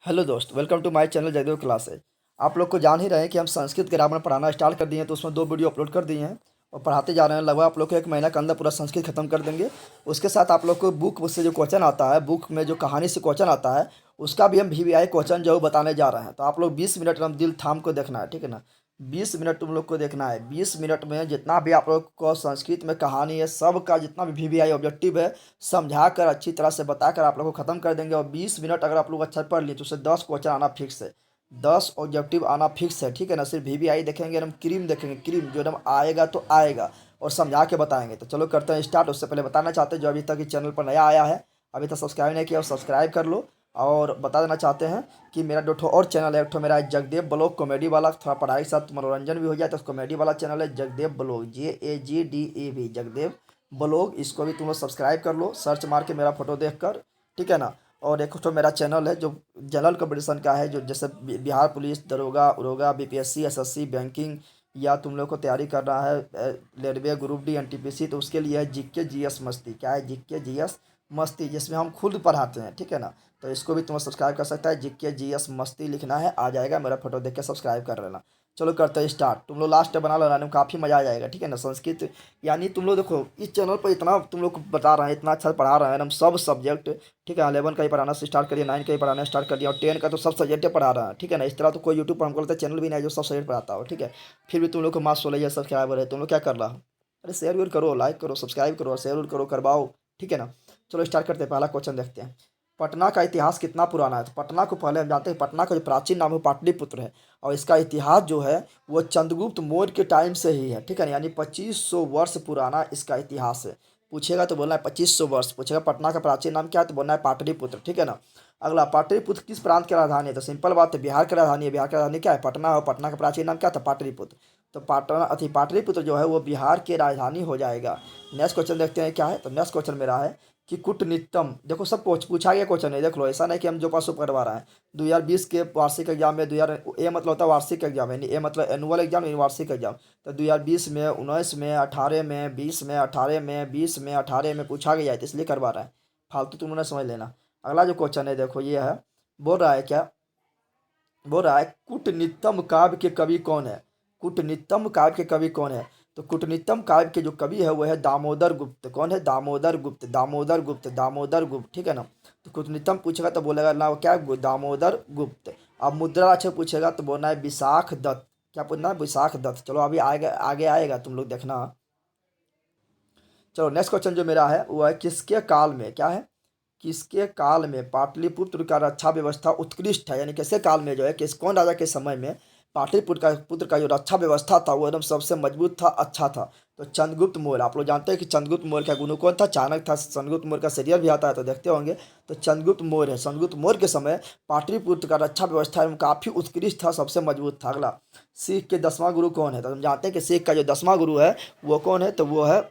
Hello दोस्त, welcome to my channel Jaidev classes. आप लोग को जान ही रहे हैं कि हम संस्कृत ग्रामर पढ़ाना स्टार्ट कर दिए हैं, तो उसमें 2 वीडियो अपलोड कर दिए हैं और पढ़ाते जा रहे हैं। लगभग आप लोग को 1 महीना के अंदर पूरा संस्कृत खत्म कर देंगे। उसके साथ आप लोग को बुक से जो क्वेश्चन आता है, बुक में जो कहानी से क्वेश्चन आता है, उसका भी हम VVI क्वेश्चन जो बताने जा रहे हैं। तो आप लोग 20 मिनट एकदम दिल थाम को देखना है, ठीक है ना। 20 मिनट तुम लोग को देखना है। 20 मिनट में जितना भी आप लोग को संस्कृत में कहानी है, सब का जितना भी VVI ऑब्जेक्टिव है, समझा कर अच्छी तरह से बताकर आप लोग को ख़त्म कर देंगे। और 20 मिनट अगर आप लोग अच्छा पढ़ लिए तो उससे 10 क्वेश्चन आना फिक्स है, 10 ऑब्जेक्टिव आना फिक्स है, ठीक है ना। सिर्फ VVI देखेंगे, हम क्रीम देखेंगे, क्रीम जो एकदम आएगा तो आएगा और समझा के बताएंगे। तो चलो करते हैं स्टार्ट। उससे पहले बताना चाहते हैं जो अभी तक इस चैनल पर नया आया है, अभी तक सब्सक्राइब नहीं किया, और सब्सक्राइब कर लो। और बता देना चाहते हैं कि मेरा दो ठो और चैनल है। एक ठो मेरा है जगदेव ब्लॉग कॉमेडी वाला, थोड़ा पढ़ाई के साथ मनोरंजन भी हो जाए, तो कॉमेडी वाला चैनल है Jagdev blog, JAGDEV Jagdev blog. इसको भी तुम लोग सब्सक्राइब कर लो, सर्च मार के मेरा फोटो देख कर, ठीक है ना। और एक तो मेरा चैनल है जो जनरल कंपटीशन का है, जो जैसे बिहार पुलिस, दरोगा उरोगा, BPSC SSC बैंकिंग, या तुम लोग को तैयारी करना है रेलवे ग्रुप D NTPC, तो उसके लिए है GK GS मस्ती। क्या है? GK GS मस्ती, जिसमें हम खुद पढ़ाते हैं, ठीक है ना। तो इसको भी तुम सब्सक्राइब कर सकता है। GK GS मस्ती लिखना है, आ जाएगा, मेरा फोटो देख के सब्सक्राइब कर लेना। चलो करते हैं स्टार्ट। तुम लोग लास्ट बना लेना, काफ़ी मज़ा आ जाएगा, ठीक है ना। संस्कृत यानी तुम लोग देखो, इस चैनल पर इतना तुम लोग को बता रहे हैं, इतना अच्छा पढ़ा रहे हैं हम सब सब्जेक्ट, ठीक है। 11 का ही पढ़ाना से स्टार्ट करिए, 9 का ही पढ़ाना स्टार्ट कर दिया, और 10 का तो सब सब्जेक्ट पढ़ा रहा है, ठीक है ना। इस तरह तो कोई यूट्यूब पर हमको लगता है चैनल भी नहीं है जो सब सब्जेक्ट पढ़ाता हो, ठीक है। फिर भी तुम लोग को मार्क्स 16 सब्सक्राइबर है, तुम लोग क्या कर रहा हो? अरे शेयर वेयर करो, लाइक करो, सब्सक्राइब करो, शेयर वेयर करो, करवाओ, ठीक है ना। चलो स्टार्ट करते हैं, पहला क्वेश्चन देखते हैं। पटना का इतिहास कितना पुराना है? तो पटना को पहले हम जानते हैं, पटना का जो प्राचीन नाम है पाटलिपुत्र है, और इसका इतिहास जो है वो चंद्रगुप्त मौर्य के टाइम से ही है, ठीक है ना। यानी 2500 वर्ष पुराना इसका इतिहास है। पूछेगा तो बोलना है 2500 वर्ष। पूछेगा पटना का प्राचीन नाम क्या है, तो बोलना है पाटलिपुत्र, ठीक है ना। अगला, पाटलिपुत्र किस प्रांत की राजधानी है? तो सिंपल बात है, बिहार की राजधानी है। बिहार की राजधानी क्या है? पटना। और पटना का प्राचीन नाम क्या था? पाटलिपुत्र। तो पाटलिपुत्र जो है वो बिहार की राजधानी हो जाएगा। नेक्स्ट क्वेश्चन देखते हैं क्या है। तो नेक्स्ट क्वेश्चन मेरा है कि कूटनीतम, देखो सब पूछा गया क्वेश्चन है, देख लो, ऐसा नहीं कि हम जो पास करवा रहे हैं। 2020 के वार्षिक एग्जाम में, 2000 ए मतलब होता है वार्षिक एग्जाम, यानी ए मतलब एनुअल एग्जाम, यानी वार्षिक एग्जाम। तो 2020 में, 19 में, 18 में, 20 में, 18 में, 20 में, 18 में पूछा गया है, तो इसलिए करवा रहा है। फालतू तुम उन्हें समझ लेना। अगला जो क्वेश्चन है देखो, ये है, बोल रहा है क्या, बोल रहा है कूटनीतम काव्य के कवि कौन है? कूटनीतम काव्य के कवि कौन है? तो कूटनीतम काव्य के जो कवि है वो है दामोदर गुप्त। कौन है? दामोदर गुप्त, दामोदर गुप्त, दामोदर गुप्त, ठीक है ना। तो कूटनीतम पूछेगा तो बोलेगा ना, क्या? दामोदर गुप्त। अब मुद्रा अच्छे पूछेगा तो बोलना है विशाख दत्त। क्या पूछना है? विशाख दत्त। चलो अभी आगे आगे आएगा, तुम लोग देखना। चलो नेक्स्ट क्वेश्चन जो मेरा है वो है, किसके काल में, क्या है, किसके काल में पाटलिपुत्र का रक्षा व्यवस्था उत्कृष्ट है? यानी किसके काल में जो है, किस कौन राजा के समय में पाटलिपुत्र का जो रक्षा व्यवस्था था वो एकदम सबसे मजबूत था, अच्छा था? तो चंद्रगुप्त मौर्य। आप लोग जानते हैं कि चंद्रगुप्त मौर्य का गुरु कौन था? चाणक्य था। चंद्रगुप्त मौर्य का सीरियल भी आता है तो देखते होंगे। तो चंद्रगुप्त मौर्य है। चंद्रगुप्त मौर्य के समय पाटलिपुत्र का रक्षा व्यवस्था एवं काफ़ी उत्कृष्ट था, सबसे मजबूत था। अगला, सिख के 10वां गुरु कौन है? तो हम जानते हैं कि सिख का जो 10वां गुरु है वो कौन है? तो वो है,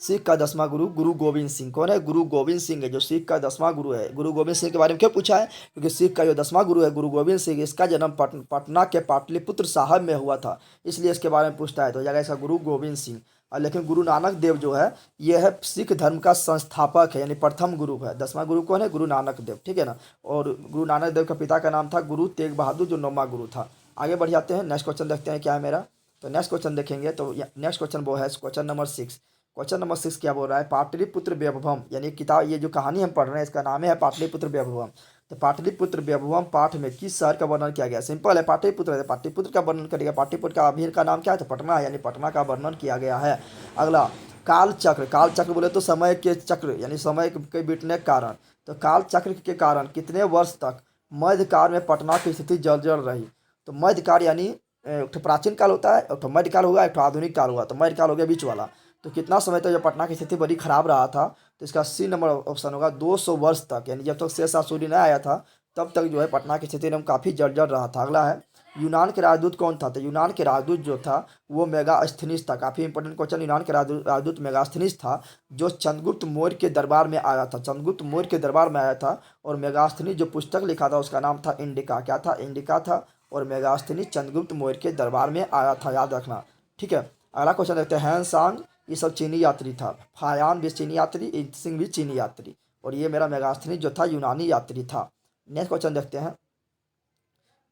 सिख का 10वां गुरु गुरु गोविंद सिंह। कौन है? गुरु गोविंद सिंह है जो सिख का 10वां गुरु है। गुरु गोविंद सिंह के बारे में क्यों पूछा है? क्योंकि सिख का जो 10वां गुरु है गुरु गोविंद सिंह, इसका जन्म पटना के पाटलिपुत्र साहब में हुआ था, इसलिए इसके बारे में पूछता है। तो हो जाएगा इसका गुरु गोविंद सिंह। और लेकिन गुरु नानक देव जो है, ये है सिख धर्म का संस्थापक है, यानी प्रथम गुरु है। 10वां गुरु कौन है? गुरु नानक देव, ठीक है ना। और गुरु नानक देव का पिता का नाम था गुरु तेग बहादुर, जो 9वां गुरु था। आगे बढ़ जाते हैं, नेक्स्ट क्वेश्चन देखते हैं क्या है मेरा। तो नेक्स्ट क्वेश्चन देखेंगे तो नेक्स्ट क्वेश्चन वो है क्वेश्चन नंबर 6। क्वेश्चन नंबर 6 क्या बोल रहा है? पाटलिपुत्र वैभवम, यानी किताब, ये जो कहानी हम पढ़ रहे हैं इसका नाम है पाटलिपुत्र वैभवम। तो पाटलिपुत्र वैभवम पाठ में किस शहर का वर्णन किया गया? सिंपल है, पाटलिपुत्र है, पाटलिपुत्र का वर्णन करेगा। पाटलिपुत्र का अभी का नाम क्या है? तो पटना है, यानी पटना का वर्णन किया गया है। अगला, काल चक्र। काल चक्र बोले तो समय के चक्र, यानी समय के बीतने के कारण। तो काल चक्र के कारण कितने वर्ष तक मध्यकाल में पटना की स्थिति जर्जर रही? तो मध्यकाल यानी एक ठो प्राचीन काल होता है, एक ठो मध्यकाल होगा, एक ठो आधुनिक काल होगा। तो मध्यकाल हो गया बीच वाला। तो कितना समय तक जब पटना की स्थिति बड़ी खराब रहा था? तो इसका C नंबर ऑप्शन होगा, 200 वर्ष तक, यानी जब तक शेरशाह सूरी नहीं आया था तब तक जो है पटना की स्थिति एकदम काफ़ी जर्जर रहा था। अगला है, यूनान के राजदूत कौन था? तो यूनान के राजदूत जो था वो मेगास्थनीज था। काफ़ी इंपॉर्टेंट क्वेश्चन। यूनान के राजदूत मेगास्थनीज था, जो चंद्रगुप्त मौर्य के दरबार में आया था। चंद्रगुप्त मौर्य के दरबार में आया था, और मेगास्थनीज जो पुस्तक लिखा था उसका नाम था इंडिका। क्या था? इंडिका था। और मेगास्थनीज चंद्रगुप्त मौर्य के दरबार में आया था, याद रखना, ठीक है। अगला क्वेश्चन देखते हैं, हैन सांग, ये सब चीनी यात्री था। फायान भी चीनी यात्री, सिंह भी चीनी यात्री, और ये मेरा मेगास्थनीज जो था यूनानी यात्री था। नेक्स्ट क्वेश्चन देखते हैं।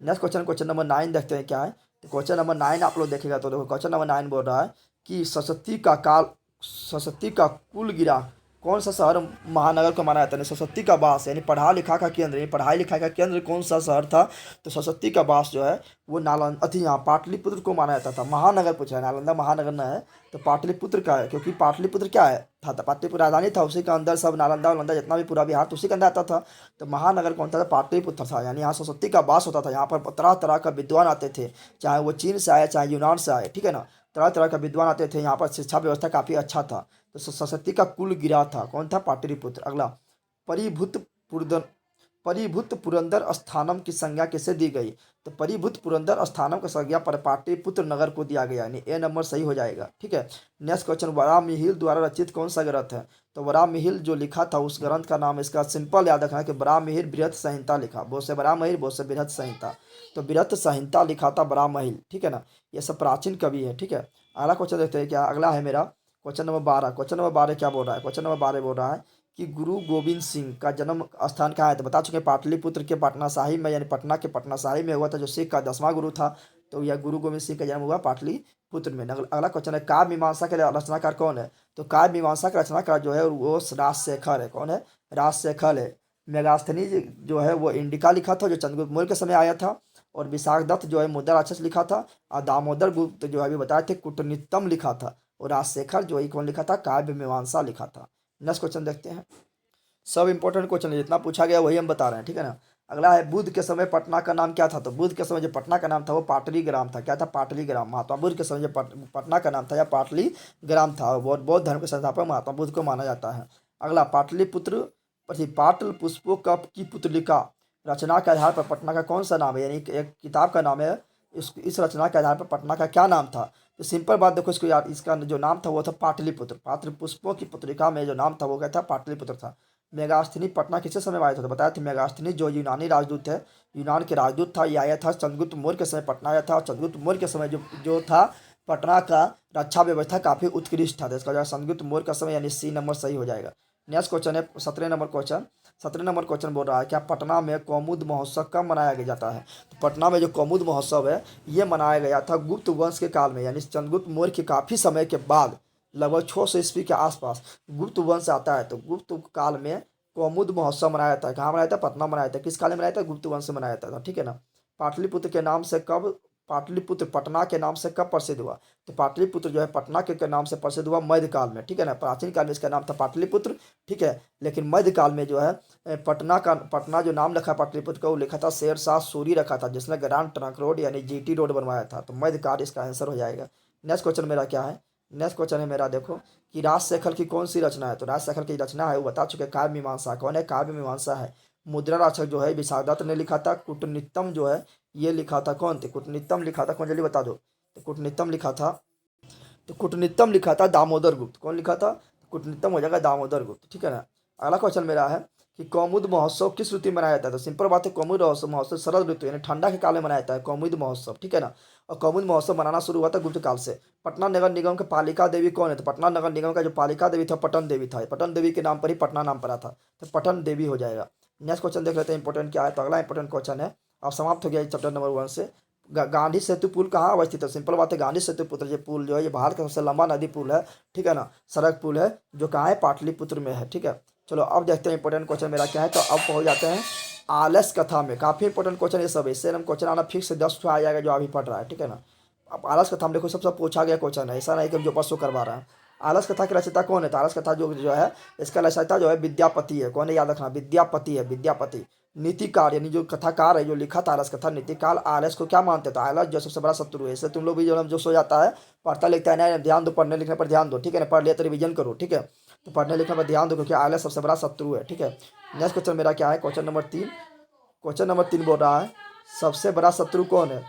नेक्स्ट क्वेश्चन, क्वेश्चन नंबर 9 देखते हैं क्या है। तो क्वेश्चन नंबर 9 आप लोग देखेगा तो देखो, क्वेश्चन नंबर 9 बोल रहा है कि सरस्वती का कुल गिरा कौन सा शहर महानगर को माना जाता है। सरस्वती का वास यानी पढ़ा लिखा का केंद्र, यानी पढ़ाई लिखाई का केंद्र कौन सा शहर था। तो सरस्वती का वास जो है वो नालंदा अथी यहाँ पाटलिपुत्र को माना जाता था। महानगर पूछा है, नालंदा महानगर न है तो पाटलिपुत्र का है, क्योंकि पाटलिपुत्र क्या है था, पाटलिपुत्र राजधानी था, उसी के अंदर सब नालंदा वालंदा जितना भी पूरा बिहार तो उसी के अंदर आता था। तो महानगर कौन था, पाटलिपुत्र था। यानी यहाँ सरस्वती का वास होता था, यहाँ पर तरह तरह का विद्वान आते थे, चाहे वो चीन से आए चाहे यूनान से आए, ठीक है ना। तरह तरह का विद्वान आते थे, यहाँ पर शिक्षा व्यवस्था काफ़ी अच्छा था। तो सरस्वती का कुल गिरा था कौन था, पाटलिपुत्र। अगला, परिभूत पुरंदर परिभूत पुरंदर स्थानम की संज्ञा किसे दी गई। तो परिभूत पुरंदर स्थानम की संज्ञा पर पाटलिपुत्र नगर को दिया गया, यानी ए नंबर सही हो जाएगा, ठीक है। नेक्स्ट क्वेश्चन, वराहमिहिर द्वारा रचित कौन सा ग्रंथ है। तो वराहमिहिर जो लिखा था उस ग्रंथ का नाम, इसका सिंपल याद रखना है कि वराहमिहिर बृहत संहिता लिखा, बहुत से वराहमिहिर बहुत से बृहत संहिता। तो बृहत संहिता लिखा था वराहमिहिर, ठीक है ना। ये सब प्राचीन कवि है, ठीक है। अगला क्वेश्चन देखते हैं क्या। अगला है मेरा क्वेश्चन नंबर 12। क्वेश्चन नंबर 12 क्या बोल रहा है, क्वेश्चन नंबर 12 बोल रहा है कि गुरु गोविंद सिंह का जन्म स्थान कहाँ है। तो बता चुके हैं पाटलिपुत्र के पटना साहिब में, यानी पटना के पटना साहिब में हुआ था, जो सिख का 10वां गुरु था। तो यह गुरु गोविंद सिंह का जन्म हुआ पाटलिपुत्र में। अगला क्वेश्चन है, काव्य मीमांसा के रचनाकार कौन है। तो काव्य मीमांसा का रचनाकार जो है वो राजशेखर है। कौन है, राजशेखर है। मेगास्थनी जो है वो इंडिका लिखा था, जो चंद्रगुप्त मौर्य के समय आया था। और विशाख दत्त जो है मुद्रा राक्षस लिखा था। और दामोदर गुप्त जो है अभी बताए थे कूटनीतम लिखा था। और राजशेखर जो है कौन लिखा था, काव्य मीमांसा लिखा था। नेक्स्ट क्वेश्चन देखते हैं। सब इंपॉर्टेंट क्वेश्चन है, जितना पूछा गया वही हम बता रहे हैं, ठीक है ना। अगला है, बुद्ध के समय पटना का नाम क्या था। तो बुद्ध के समय जो पटना का नाम था वो पाटलीग्राम था। क्या था, पाटलीग्राम। महात्मा बुद्ध के समय जो पटना का नाम था या पाटलीग्राम था। और बौद्ध धर्म के संस्थापक महात्मा बुद्ध को माना जाता है। अगला, पाटलिपुत्र पाटल पुष्पों की पुतलिका रचना के आधार पर पटना का कौन सा नाम है, यानी एक किताब का नाम है। इस रचना के आधार पर पटना का क्या नाम था। तो सिंपल बात देखो, इसको यार, इसका जो नाम था वो था पाटलिपुत्र। पाटल पुष्पों की पुत्रिका में जो नाम था वो क्या था, पाटलिपुत्र था। मेगास्थनी पटना किसके समय में आया था। तो बताया था मेगास्थनी जो यूनानी राजदूत है, यूनान के राजदूत था, ये आया था चंद्रगुप्त मौर्य के समय पटना आया था। और चंद्रगुप्त मौर्य के समय जो था पटना का रक्षा व्यवस्था काफ़ी उत्कृष्ट था। तो इसका जो है चंद्रगुप्त मौर्य का समय, यानी सी नंबर सही हो जाएगा। नेक्स्ट क्वेश्चन है 17 नंबर क्वेश्चन। 17 नंबर क्वेश्चन बोल रहा है, क्या पटना में कौमुद महोत्सव कब मनाया जाता है। तो पटना में जो कौमुद महोत्सव है ये मनाया गया था गुप्त वंश के काल में, यानी चंद्रगुप्त मौर्य के काफ़ी समय के बाद, लगभग 600 ईस्वी के आसपास गुप्त वंश आता है। तो गुप्त काल में कौमुद महोत्सव मनाया जाता है। कहाँ मनाया था, पटना मनाया था। किस काल में मनाया था, गुप्त वंश से मनाया जाता था, ठीक है ना। पाटलिपुत्र के नाम से कब पाटलिपुत्र पटना के नाम से कब प्रसिद्ध हुआ। तो पाटलिपुत्र जो है पटना के नाम से प्रसिद्ध हुआ मध्यकाल में, ठीक है ना। प्राचीन काल में इसका नाम था पाटलिपुत्र, ठीक है। लेकिन मध्यकाल में जो है पटना जो नाम रखा पाटलिपुत्र का वो लिखा था शेरशाह सूरी रखा था, जिसने ग्रांड ट्रंक रोड यानी जीटी रोड बनवाया था। तो मध्यकाल इसका आंसर हो जाएगा। नेक्स्ट क्वेश्चन मेरा क्या है, नेक्स्ट क्वेश्चन है मेरा देखो कि राजशेखर की कौन सी रचना है। तो राजशेखर की रचना है वो बता चुके, काव्य मीमांसा। कौन है, काव्य मीमांसा है। मुद्रा राक्षस जो है विशाख दत्त ने लिखा था। कूटनीतम जो है ये लिखा था कौन थे, कूटनीतम लिखा था कौन, जल्दी बता दो। तो कूटनीतम लिखा था, तो कूटनीतम लिखा था दामोदर गुप्त। कौन लिखा था, कूटनीतम हो जाएगा दामोदर गुप्त, ठीक है ना। अगला क्वेश्चन मेरा है कि कौमुद महोत्सव किस ऋतु में मनाया जाता है। तो सिंपल बात है, कौमुद महोत्सव शरद ऋतु यानी ठंडा के काल में मनाया जाता है कौमुद महोत्सव, ठीक है ना। और कौमुद महोत्सव मनाना शुरू हुआ था गुप्त काल से। पटना नगर निगम के पालिका देवी कौन है। तो पटना नगर निगम का जो पालिका देवी था पटन देवी था। पटन देवी के नाम पर ही पटना नाम पड़ा था, तो पटन देवी हो जाएगा। नेक्स्ट क्वेश्चन देख लेते हैं इंपॉर्टेंट क्या है। तो अगला इंपॉर्टेंट क्वेश्चन है, अब समाप्त हो गया चैप्टर नंबर 1 से। गांधी सेतु पुल कहाँ अवस्थित है। सिंपल बात है, गांधी सेतु पुल ये पुल जो है ये भारत का सबसे लंबा नदी पुल है, ठीक है ना। सड़क पुल है जो कहाँ है, पाटलिपुत्र में है, ठीक है। चलो अब देखते हैं इंपॉर्टेंट क्वेश्चन मेरा क्या है। तो अब पहुँच जाते हैं आलस कथा में। काफ़ी इंपॉर्टेंट क्वेश्चन ये सब है, इससे हम क्वेश्चन आना फिक्स से 10 आ जाएगा जो अभी पढ़ रहा है, ठीक है ना। अब आलस कथा में देखो सबसे पूछा गया क्वेश्चन है, ऐसा नहीं कि हम जो बस करवा रहे हैं। आलस कथा की रचयिता कौन है। तो आलस कथा जो है इसका रचयिता जो है विद्यापति है। कौन है, याद रखना, विद्यापति है, विद्यापति। नीतिकार यानी जो कथाकार है जो लिखा था आलस कथा, नीतिकार आलस को क्या मानते थे, आलस जो सबसे बड़ा शत्रु है। इससे तुम लोग भी जो सो जाता है पढ़ता लिखता है ना, ध्यान दो, पढ़ने लिखने पर ध्यान दो, ठीक है ना। पढ़ लिया तो रिविजन करो, ठीक है। तो पढ़ने लिखने पर ध्यान दो क्योंकि आलस सबसे बड़ा शत्रु है, ठीक है। नेक्स्ट क्वेश्चन मेरा क्या है, क्वेश्चन नंबर 3। क्वेश्चन नंबर 3 बोल रहा है सबसे बड़ा शत्रु कौन है।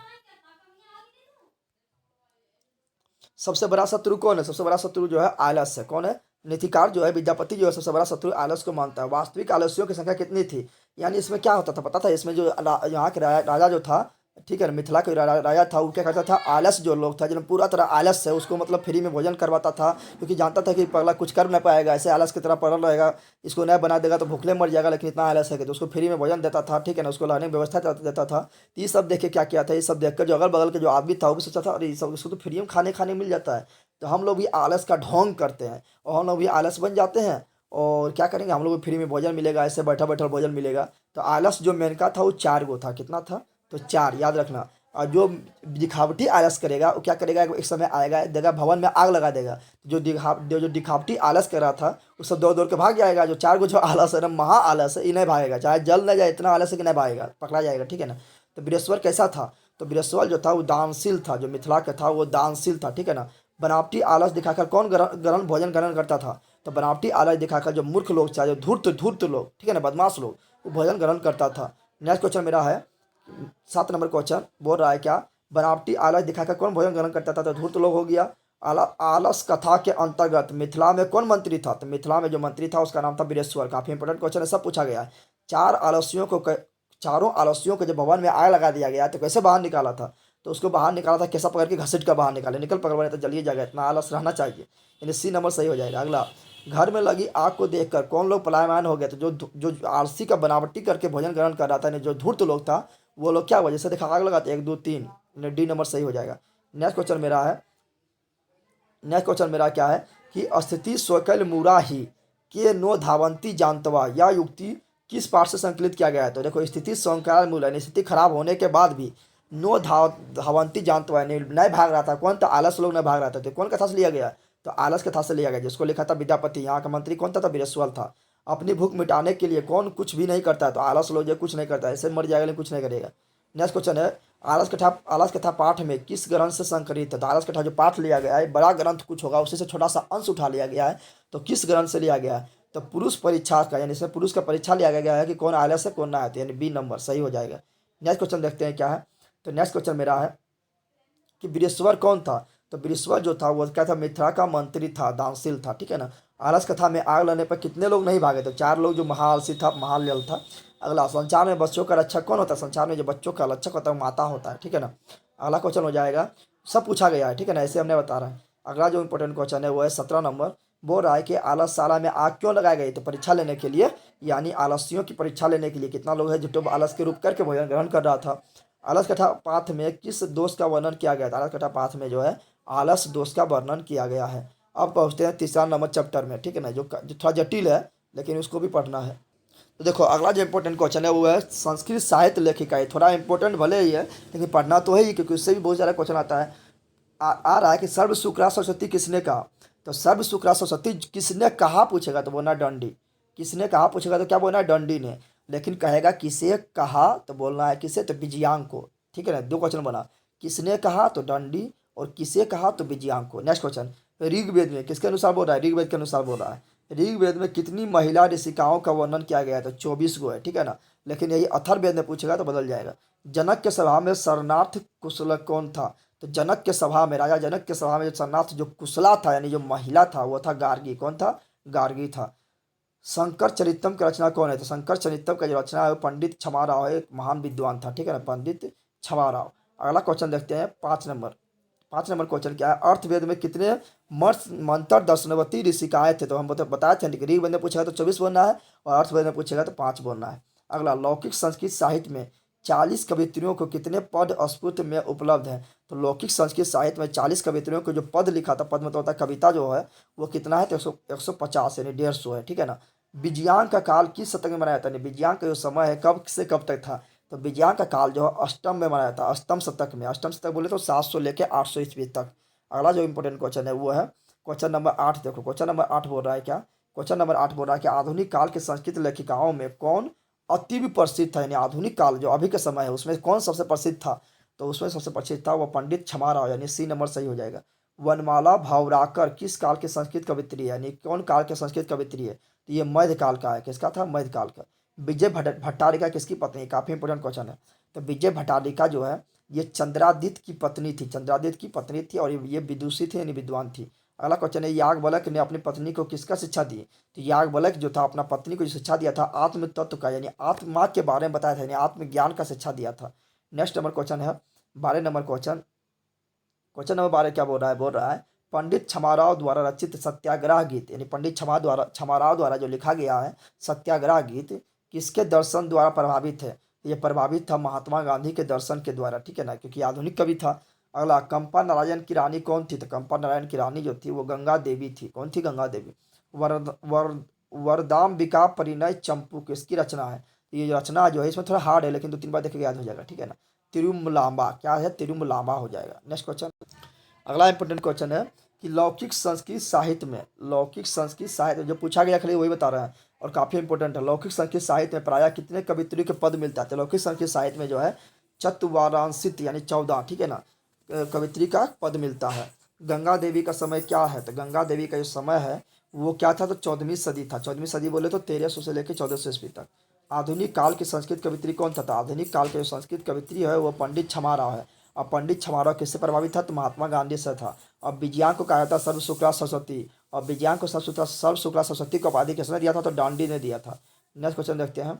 सबसे बड़ा शत्रु कौन है, सबसे बड़ा शत्रु जो है आलस है। कौन है, नीतिकार जो है विद्यापति जो है सबसे बड़ा शत्रु आलस को मानता है। वास्तविक आलस्यों की संख्या कितनी थी, यानी इसमें क्या होता था पता था, इसमें जो यहाँ के राजा जो था ठीक है ना। मिथिला का राजा था, वो क्या करता था, आलस जो लोग था, जो पूरा तरह आलस है, उसको मतलब फ्री में भोजन करवाता था, क्योंकि जानता था कि पगला कुछ कर नहीं पाएगा, ऐसे आलस की तरह पड़ल रहेगा, इसको नहीं बना देगा तो भूखले मर जाएगा, लेकिन इतना आलस है कि तो उसको फ्री में भोजन देता था, ठीक है ना, उसको रहने की व्यवस्था देता था। तो ये सब देख के क्या किया था, ये सब देख कर जो अगल बगल के जो आदमी था वो भी सोचा था, अरे ये सब इसको तो फ्री में खाने खाने मिल जाता है, तो हम लोग भी आलस का ढोंग करते हैं और हम लोग भी आलस बन जाते हैं, और क्या करेंगे, हम लोग को फ्री में भोजन मिलेगा, ऐसे बैठा बैठा भोजन मिलेगा। तो आलस जो मेनका था वो 4 गो था, कितना था, तो 4 याद रखना। और जो दिखावटी आलस करेगा वो क्या करेगा, एक समय आएगा देगा भवन में आग लगा देगा। जो दिखावटी आलस कर रहा था वो सब दौड़ दौड़ के भाग जाएगा। जो 4 गो जो आलस है ना, महा आलस है, ये नहीं भागेगा, चाहे जल न जाए, इतना आलस है कि नहीं भागेगा, पकड़ा जाएगा, ठीक है ना। तो बृहस्पति कैसा था, तो बृहस्पति जो था वो दानशील था, जो मिथिला का था वो दानशील था, ठीक है ना। बनावटी आलस दिखाकर कौन ग्रहण भोजन ग्रहण करता था, तो बनावटी आलस दिखाकर जो मूर्ख लोग, चाहे जो धूर्त धूर्त लोग, ठीक है ना, बदमाश लोग, वो भोजन ग्रहण करता था। नेक्स्ट क्वेश्चन मेरा है 7 नंबर क्वेश्चन, बोल रहा है क्या, बनावटी आलस दिखाकर कौन भोजन ग्रहण करता था, तो धूर्त लोग हो गया। आलस कथा के अंतर्गत मिथिला में कौन मंत्री था, तो मिथिला में जो मंत्री था उसका नाम था बृहस्पति। काफी इंपोर्टेंट क्वेश्चन है, सब पूछा गया है। चार आलसियों को चारों आलसियों को जब भवन में आग लगा दिया गया तो कैसे बाहर निकाला था, तो उसको बाहर निकाला था कैसा, पकड़ के घसीट कर बाहर निकाले, निकल पकड़ तो जलिए जाएगा, इतना आलस रहना चाहिए, यानी सी नंबर सही हो जाएगा। अगला, घर में लगी आग को देखकर कौन लोग पलायमान हो गए, तो जो आलसी का बनावटी करके भोजन ग्रहण कर रहा था, यानी जो धूर्त लोग था, वो लोग क्या वजह से देखा आग लगाते, 1 2 3, डी नंबर सही हो जाएगा। नेक्स्ट क्वेश्चन मेरा है, नेक्स्ट क्वेश्चन मेरा क्या है कि स्थिति स्वकल मुराही के नो धावंती जानतवा, या युक्ति किस पाठ से संकलित किया गया है, तो देखो स्थिति स्वकाल मूल है, स्थिति खराब होने के बाद भी नो धावंती जानतवा, यानी नहीं भाग रहा था कौन, तो आलस लोग नहीं भाग रहा था, तो कौन कथा से लिया गया, तो आलस कथा से लिया गया, जिसको लिखा था विद्यापति। यहाँ का मंत्री कौन था, तो बृहस्पति था। अपनी भूख मिटाने के लिए कौन कुछ भी नहीं करता है, तो आलस लोग जो कुछ नहीं करता है, ऐसे मर जाएगा लेकिन कुछ नहीं करेगा। नेक्स्ट क्वेश्चन है, आलस कथा पाठ में किस ग्रंथ से संकलित है, तो आलस कथा जो पाठ लिया गया है, बड़ा ग्रंथ कुछ होगा, उसी से छोटा सा अंश उठा लिया गया है, तो किस ग्रंथ से लिया गया है, तो पुरुष परीक्षा का, यानी इसमें पुरुष का परीक्षा लिया गया है कि कौन आलस है कौन ना है, तो यानी बी नंबर सही हो जाएगा। नेक्स्ट क्वेश्चन देखते हैं क्या है, तो नेक्स्ट क्वेश्चन मेरा है कि बृहस्पति कौन था, तो बृहस्पति जो था वो क्या था, मिथिला का मंत्री था, दानशील था, ठीक है ना। आलस कथा में आग लगने पर कितने लोग नहीं भागे, तो 4 लोग, जो महाआलसी था, महालयल था। अगला, संसार में बच्चों का रक्षक कौन होता है, संसार में जो बच्चों का रक्षक होता है वो माता होता है, ठीक है ना। अगला क्वेश्चन हो जाएगा, सब पूछा गया है, ठीक है ना, ऐसे हमने बता रहा है। अगला जो इंपॉर्टेंट क्वेश्चन है वो है 17 नंबर, बोल रहा है कि आलसशाला में आग क्यों लगाई गई, तो परीक्षा लेने के लिए, यानी आलसियों की परीक्षा लेने के लिए, कितना लोग है जो आलस के रूप करके भोजन ग्रहण कर रहा था। आलस कथा पाठ में किस दोष का वर्णन किया गया था, आलस कथा पाठ में जो है आलस दोष का वर्णन किया गया है। अब पहुँचते हैं तीसरा नंबर चैप्टर में, ठीक है ना, जो थोड़ा जटिल है लेकिन उसको भी पढ़ना है। तो देखो अगला जो इंपॉर्टेंट क्वेश्चन है वो है संस्कृत साहित्य लेखिका है, थोड़ा इंपॉर्टेंट भले ही है लेकिन पढ़ना तो है ही, क्योंकि उससे भी बहुत सारा क्वेश्चन आता है। आ रहा है कि सर्व शुक्रा सरस्वती किसने कहा, तो सर्व शुक्रा सरस्वती किसने कहा पूछेगा तो बोलना डंडी, किसने कहा पूछेगा तो क्या बोलना है, डंडी ने। लेकिन कहेगा किसे कहा तो बोलना है किसे, तो विजयांक को, ठीक है ना। 2 क्वेश्चन बना, किसने कहा तो डंडी, और किसे कहा तो विजयांक को। नेक्स्ट क्वेश्चन, ऋग्वेद में किसके अनुसार बोल रहा है, ऋग्वेद के अनुसार बोल रहा है। ऋग्वेद में कितनी महिला ऋषिकाओं का वर्णन किया गया है, तो 24 गो है, ठीक है ना। लेकिन यही अथर्ववेद में पूछेगा तो बदल जाएगा। जनक के सभा में शरणार्थ कुशल कौन था, तो जनक के सभा में, राजा जनक के सभा में जो शरणार्थ जो कुशला था, यानी जो महिला था वो था गार्गी, कौन था, गार्गी था। शंकर चरितम की रचना कौन है, तो शंकर चरितम का जो रचना है वो पंडित छमा राव है, एक महान विद्वान था, ठीक है ना, पंडित छमा राव। अगला क्वेश्चन देखते हैं 5 नंबर, 5 नंबर क्वेश्चन क्या है, अर्थवेद में कितने मंत्र दर्शनवती ऋषिकाएं थे, तो हम बताए थे कि ऋग्वेद में पूछेगा तो 24 बोलना है, और अर्थवेद में पूछेगा तो 5 बोलना है। अगला, लौकिक संस्कृत साहित्य में 40 कवित्रियों को कितने पद स्फुट में उपलब्ध है, तो लौकिक संस्कृत साहित्य में 40 कवित्रियों को जो पद लिखा था, पद मतलब होता है कविता जो है, वो कितना है, तो 150 यानी 150 है, ठीक है ना। विजयांक का काल किस शतक में मनाया जाता है, विजयांक का जो समय है कब से कब तक था, तो विजयांक का काल जो है अष्टम में मनाया था, अष्टम शतक में, अष्टम शतक बोले तो 700 लेके 800 ईस्वी तक। अगला जो इंपॉर्टेंट क्वेश्चन है वो है क्वेश्चन नंबर 8, देखो क्वेश्चन नंबर 8 बोल रहा है क्या, क्वेश्चन नंबर 8 बोल रहा है कि आधुनिक काल के संस्कृत लेखिकाओं में कौन अति प्रसिद्ध था, यानी आधुनिक काल जो अभी के समय है उसमें कौन सबसे प्रसिद्ध था, तो उसमें सबसे प्रसिद्ध था वो पंडित छमा राव, यानी सी नंबर सही हो जाएगा। वनमाला भावराकर किस काल के संस्कृत कवित्री है, यानी कौन काल के संस्कृत कवित्री है, तो ये मध्यकाल का है, किसका था, मध्यकाल का। विजय भट्टारिका किसकी पत्नी, काफी इंपोर्टेंट क्वेश्चन है, तो विजय भट्टारिका जो है ये चंद्रादित्य की पत्नी थी, चंद्रादित्य की पत्नी थी, और ये विदुषी थी यानी विद्वान थी। अगला क्वेश्चन है, याज्ञवल्क्य ने अपनी पत्नी को किसका शिक्षा दी, तो याज्ञवल्क्य जो था अपना पत्नी को जो शिक्षा दिया था आत्म तत्व का, यानी आत्मा के बारे में बताया था, यानी आत्मज्ञान का शिक्षा दिया था। नेक्स्ट नंबर क्वेश्चन है 12 नंबर क्वेश्चन। क्वेश्चन नंबर 12 क्या बोल रहा है पंडित छमाराव द्वारा रचित सत्याग्रह गीत, यानी पंडित छमाराव द्वारा जो लिखा गया है सत्याग्रह गीत किसके दर्शन द्वारा प्रभावित है? ये प्रभावित था महात्मा गांधी के दर्शन के द्वारा, ठीक है ना, क्योंकि आधुनिक कवि था। अगला, कंपा नारायण की रानी कौन थी? तो कंपा नारायण की रानी जो थी वो गंगा देवी थी। कौन थी? गंगा देवी। वरदाम्बिका परिणय चंपू किसकी रचना है? ये जो रचना जो है इसमें थोड़ा हार्ड है, लेकिन 2-3 बार देखेगा याद हो जाएगा, ठीक है ना। तिरुमलांबा, क्या है? तिरुमलांबा हो जाएगा। नेक्स्ट क्वेश्चन, अगला इंपॉर्टेंट क्वेश्चन है कि लौकिक संस्कृत साहित्य जो पूछा गया खाली वही बता रहा है और काफ़ी इंपॉर्टेंट है। लौकिक संस्कृत साहित्य में प्रायः कितने कवित्री के पद मिलता है? तो लौकिक संस्कृत साहित्य में जो है चतुवारांशित यानी 14, ठीक है ना, कवित्री का पद मिलता है। गंगा देवी का समय क्या है? तो गंगा देवी का जो समय है वो क्या था? तो 14वीं सदी था। 14वीं सदी बोले तो 1300 से लेकर 1400 ईस्वी तक। आधुनिक काल की संस्कृत कवित्री कौन था? तो आधुनिक काल के जो संस्कृत कवित्री है वो पंडित छमाराव है। अब पंडित छमाराव किससे प्रभावित था? तो महात्मा गांधी से था। अब विजयांक को कहा था सर्व शुक्ला सरस्वती, और विजयांक को सर्व शुक्ला सरस्वती को उपाधि किसने दिया था? तो डांडी ने दिया था। नेक्स्ट क्वेश्चन देखते हैं।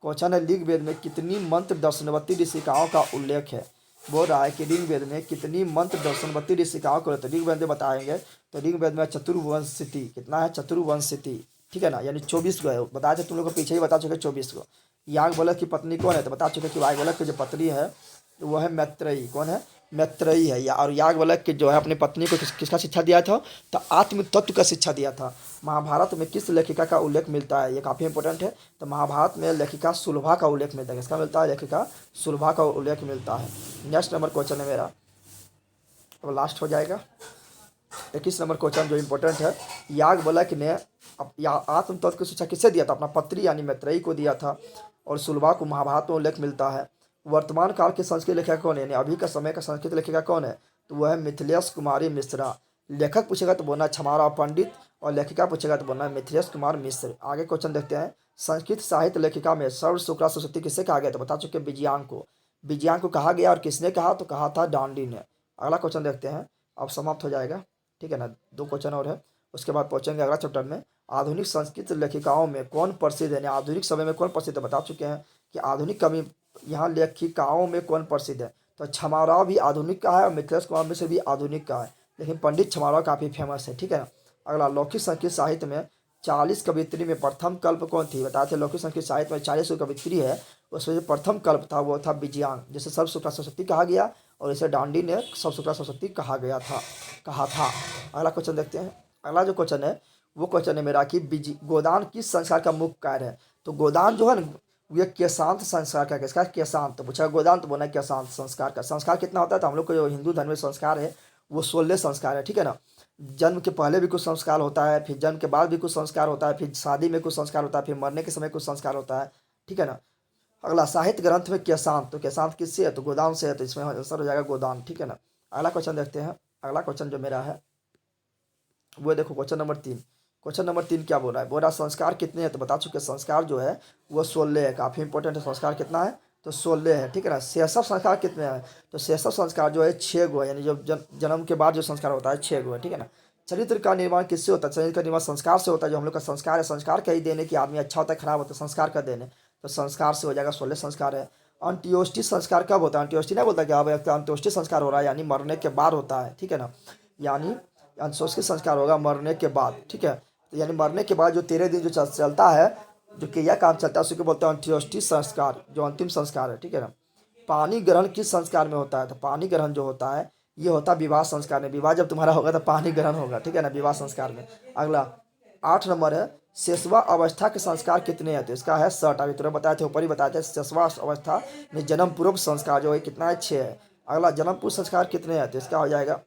क्वेश्चन है ऋग्वेद में कितनी मंत्र दर्शनवती ऋषिकाओं का उल्लेख है? बोल रहा है कि ऋग्वेद में कितनी मंत्र दर्शनवती ऋषिकाओं को, तो ऋग्वेद में बताएंगे तो ऋग्वेद में चतुर्वंशति, कितना है? चतुर्वंशति, ठीक है ना, यानी 24 को है। बताए थे तुम लोग को, पीछे ही बता चुके 24 को। याज्ञवल्क्य की पत्नी कौन है? तो बता चुके कि याज्ञवल्क्य की जो पत्नी है वो है मैत्रेयी। कौन है? मैत्रेयी है। और याज्ञवल्क्य जो है अपनी पत्नी को किसका शिक्षा दिया था? तो आत्म तत्व का शिक्षा दिया था। महाभारत में किस लेखिका का उल्लेख मिलता है? ये काफ़ी इंपॉर्टेंट है। तो महाभारत में लेखिका सुलभा का उल्लेख मिलता है। किसका मिलता है? लेखिका सुलभा का उल्लेख मिलता है। नेक्स्ट नंबर क्वेश्चन है मेरा, अब लास्ट हो जाएगा। 21 नंबर क्वेश्चन जो इंपॉर्टेंट है, याज्ञवल्क्य ने आत्म तत्व की शिक्षा किससे दिया था? अपना पत्री यानी मैत्रेयी को दिया था। और सुलभा को महाभारत में उल्लेख मिलता है। वर्तमान काल के संस्कृत लेखिका कौन है? यानी अभी का समय का संस्कृत लेखिका कौन है? तो वह है मिथिलेश कुमारी मिश्रा। लेखक पूछेगा तो बोलना छमाराव पंडित, और लेखिका पूछेगा तो बोलना मिथिलेश कुमार मिश्र। आगे क्वेश्चन देखते हैं। संस्कृत साहित्य लेखिका में सर्व शुक्ला सरस्वती किससे कहा गया? तो बता चुके विजयांक को। विजयांक को कहा गया और किसने कहा? तो कहा था डांडी ने। अगला क्वेश्चन देखते हैं, अब समाप्त हो जाएगा, ठीक है ना, 2 क्वेश्चन और है, उसके बाद पहुंचेंगे अगला चैप्टर में। आधुनिक संस्कृत लेखिकाओं में कौन प्रसिद्ध है? आधुनिक समय में कौन प्रसिद्ध है? बता चुके हैं कि आधुनिक कवि यहाँ लेखिकाओं में कौन प्रसिद्ध है? तो छमाराव भी आधुनिक का है और मिथिलेश कुमार मिश्र भी आधुनिक का है, लेकिन पंडित छमाराव काफ़ी फेमस है, ठीक है ना। अगला, लौकिक संस्कृत साहित्य में 40 कवित्री में प्रथम कल्प कौन थी? बताए थे लौकिक संस्कृत साहित्य में 40 कवित्री है, उसमें जो प्रथम कल्प था वो था विजयांक, जिसे सर्व शुक्ला सरस्वती कहा गया, और इसे डांडी ने सर्व शुक्ला सरस्वती कहा था। अगला क्वेश्चन देखते हैं। अगला जो क्वेश्चन है वो क्वेश्चन है मेरा कि गोदान किस संस्कार का मुख्य कार्य है? तो गोदान जो है ना ये केशांत संस्कार का, किसका? केशांत। तो पूछा गोदान तो बोला केशांत संस्कार का। संस्कार कितना होता है? तो हम लोग को जो हिंदू धर्म में संस्कार है वो 16 संस्कार है, ठीक है ना। जन्म के पहले भी कुछ संस्कार होता है, फिर जन्म के बाद भी कुछ संस्कार होता है, फिर शादी में कुछ संस्कार होता है, फिर मरने के समय कुछ संस्कार होता है, ठीक है ना। अगला, साहित्य ग्रंथ में केशांत, तो केशांत किससे है? तो गोदान से है, तो इसमें आंसर हो जाएगा गोदान, ठीक है ना। अगला क्वेश्चन देखते हैं। अगला क्वेश्चन जो मेरा है वो देखो क्वेश्चन नंबर 3। क्वेश्चन नंबर 3 क्या बोल रहा है? बोल रहा संस्कार कितने हैं? तो बता चुके संस्कार जो है वो 16 है। काफ़ी इंपॉर्टेंट है। संस्कार कितना है? तो 16 है, ठीक है ना। शेषव संस्कार कितने हैं? तो शेषव संस्कार जो है 6 गो है, यानी जो जन्म के बाद जो संस्कार होता है 6 गो है, ठीक है ना। चरित्र का निर्माण किससे होता है? चरित्र का निर्माण संस्कार से होता है। जो हम लोग का संस्कार है, संस्कार का ही देने कि आदमी अच्छा होता है खराब होता है, संस्कार का देने, तो संस्कार से हो जाएगा। 16 संस्कार है। अंत्योष्टि संस्कार कब होता है? अंत्योष्टि नहीं बोलता क्या? अंत्योष्टि संस्कार हो रहा है यानी मरने के बाद होता है, ठीक है ना। यानी अंत्येष्टि संस्कार होगा मरने के बाद, ठीक है। तो यानी मरने के बाद जो 13 दिन जो चलता है, जो क्रिया काम चलता है, उसी को बोलते हैं अंत्येष्टि संस्कार, जो अंतिम संस्कार है, ठीक है ना। पानी ग्रहण किस संस्कार में होता है? तो पानी ग्रहण जो होता है ये होता है विवाह संस्कार में। विवाह जब तुम्हारा होगा तो पानी ग्रहण होगा, ठीक है ना, विवाह संस्कार में। अगला 8 नंबर है, शेषवा अवस्था के संस्कार कितने हैं? तो इसका है 60। अभी तुरंत बताए थे, ऊपर ही बताए थे। शेषवा अवस्था में जन्म पूर्व संस्कार जो है कितना है? 6 है। अगला, जन्म पूर्व संस्कार कितने हैं? तो इसका हो जाएगा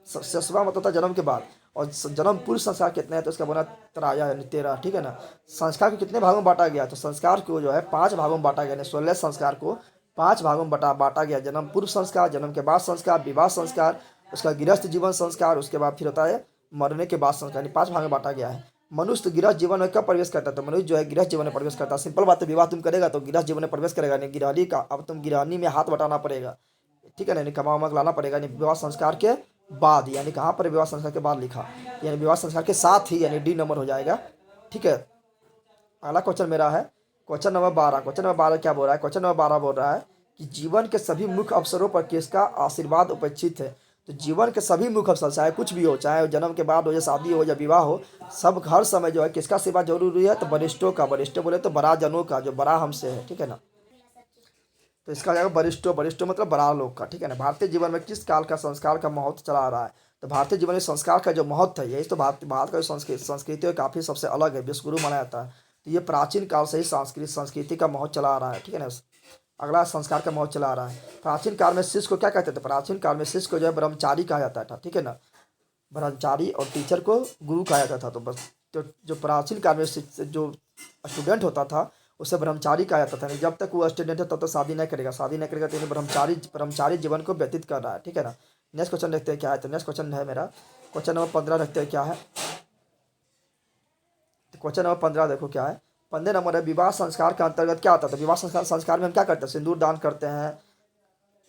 शेषवा मतलब होता है जन्म के बाद, और जन्म पूर्व संस्कार कितने हैं? तो इसका बना 13 यानी 13, ठीक है ना। संस्कार को कितने भागों में बांटा गया? तो संस्कार को जो है 5 भागों में बांटा गया, यानी 16 संस्कार को 5 भागों में बांटा गया। जन्म पूर्व संस्कार, जन्म के बाद संस्कार, विवाह संस्कार, उसका गृहस्थ जीवन संस्कार, उसके बाद फिर होता है मरने के बाद संस्कार, यानी 5 भाग में बांटा गया है। मनुष्य तो गृहस्थ जीवन में कब प्रवेश करता है? तो मनुष्य जो है गृहस्थ जीवन में प्रवेश करता है। सिंपल बात है, विवाह तुम करेगा तो गृहस्थ जीवन में प्रवेश करेगा, नहीं गिरहनी का। अब तुम गिरहनी में हाथ बटाना पड़ेगा, ठीक है ना, कमा उमा लाना पड़ेगा। यानी विवाह संस्कार के बाद, यानी कहाँ पर? विवाह संस्कार के बाद लिखा, यानी विवाह संस्कार के साथ ही, यानी डी नंबर हो जाएगा, ठीक है। अगला क्वेश्चन मेरा है क्वेश्चन नंबर 12। क्वेश्चन नंबर 12 क्या बोल रहा है? क्वेश्चन नंबर 12 बोल रहा है कि जीवन के सभी मुख्य अवसरों पर किसका आशीर्वाद उपेक्षित है। तो जीवन के सभी मुख्य अवसर, चाहे कुछ भी हो, चाहे जन्म के बाद हो या शादी हो या विवाह हो, सब हर समय जो है किसका आशीर्वाद जरूरी है, तो वरिष्ठों का। वरिष्ठ बोले तो बड़ा जनों का, जो बड़ा हमसे है, ठीक है ना। तो इसका आ जाएगा वरिष्ठों। वरिष्ठों मतलब बड़ा लोग का, ठीक है ना। भारतीय जीवन में किस काल का संस्कार का महत्व चला आ रहा है। तो भारतीय जीवन में संस्कार का जो महत्व है, यही तो भारत का जो संस्कृति है काफ़ी सबसे अलग है, विश्वगुरु माना जाता है। तो ये प्राचीन काल से ही संस्कृति का महत्व चला आ रहा है, ठीक है ना। अगला संस्कार का महत्व चला आ रहा है। प्राचीन काल में शिष्य को क्या कहते थे, प्राचीन काल में शिष्य को जो है ब्रह्मचारी कहा जाता था, ठीक है ना। ब्रह्मचारी और टीचर को गुरु कहा जाता था। तो बस तो जो प्राचीन काल में जो स्टूडेंट होता था उसे ब्रह्मचारी कहा जाता था। नहीं, जब तक वो स्टूडेंट है तब तक शादी नहीं करेगा, शादी नहीं करेगा तो इन्हें ब्रह्मचारी जीवन को व्यतीत कर रहा है, ठीक है ना। नेक्स्ट क्वेश्चन देखते हैं क्या है। तो नेक्स्ट क्वेश्चन है मेरा क्वेश्चन नंबर 15, देखते हैं क्या है। तो क्वेश्चन नंबर 15 देखो क्या है। 15 नंबर है, विवाह संस्कार के अंतर्गत क्या आता है। तो विवाह संस्कार में हम क्या करते हैं, सिंदूर दान करते हैं,